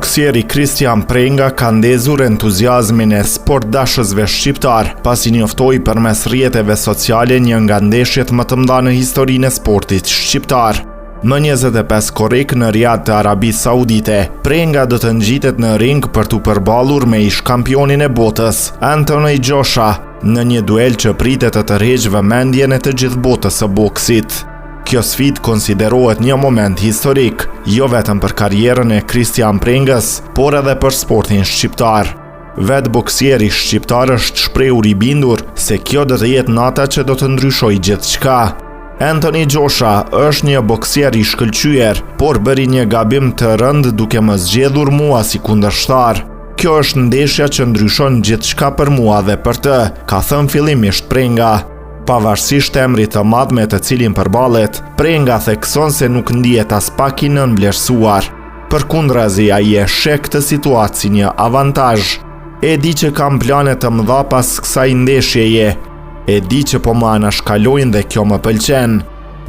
Boksieri Kristian Prenga ka ndezur entuziazmin e sportdashësve shqiptar, pasi njoftoi përmes rrjeteve sociale një nga ndeshjet më të mëdha në historinë e sportit shqiptar. Më 25 korrik në Riyadh të Arabisë Saudite, Prenga do të ngjitet në ring për t'u përballur me ish-kampionin e botës, Anthony Joshua, në një duel që pritet të tërheqë vëmendjen e të gjithë botës së boksit. Kjo sfidë konsiderohet një moment historik, jo vetëm për karrierën e Kristian Prengës, por edhe për sportin shqiptar. Vetë boksieri shqiptar është shprehur i bindur se kjo do të jetë nata që do të ndryshojë gjithçka. Anthony Joshua është një boksier i shkëlqyer, por bëri një gabim të rënd duke më zgjedhur mua si kundërshtar. Kjo është ndeshja që ndryshon gjithçka për mua dhe për të, ka thënë fillimisht Prenga. Pavarësisht emrit të madh me të cilin përballet, Prenga thekson se nuk ndihet as pak i nënvlerësuar. Përkundrazi, ai e sheh këtë situatë si një avantazh. E di që kam plane të mëdha pas kësaj ndeshjeje. E di që po më anashkalojnë dhe kjo më pëlqen.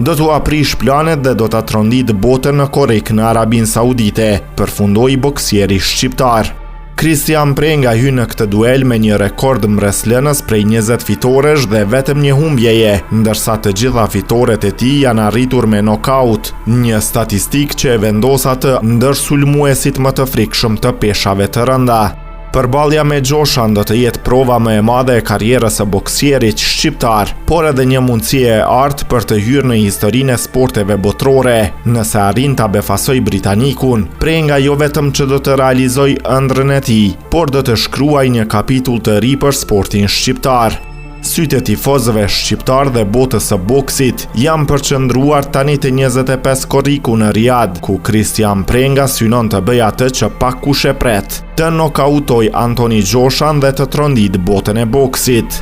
Do t'u aprish planet dhe do t'a trondit botën në korrik në Arabinë Saudite, përfundoi boksieri shqiptar. Kristian Prenga hyn në këtë duel me një rekord mbreslënës prej 20 fitoresh dhe vetëm një humbjeje, ndërsa të gjitha fitoret e tij janë arritur me nokaut, një statistikë që e vendos atë ndër sulmuesit më të frikshëm të peshave të rënda. Përballja me Joshua do të jetë prova më e madhe e karrierës së boksierit shqiptar, por edhe një mundësi e artë për të hyrë në historinë e sporteve botërore. Nëse arrin ta befasoj britanikun, Prenga jo vetëm që do të realizoj ëndrrën e tij, por do të shkruajë një kapitull të ri për sportin shqiptar. Sytë e tifozëve shqiptar dhe botës së boksit janë përqendruar tani te 25 korriku në Riyadh, ku Kristian Prenga synon të bëjë atë që pak kush e pret, të nokautoj Anthony Joshua dhe të trondit botën e boksit.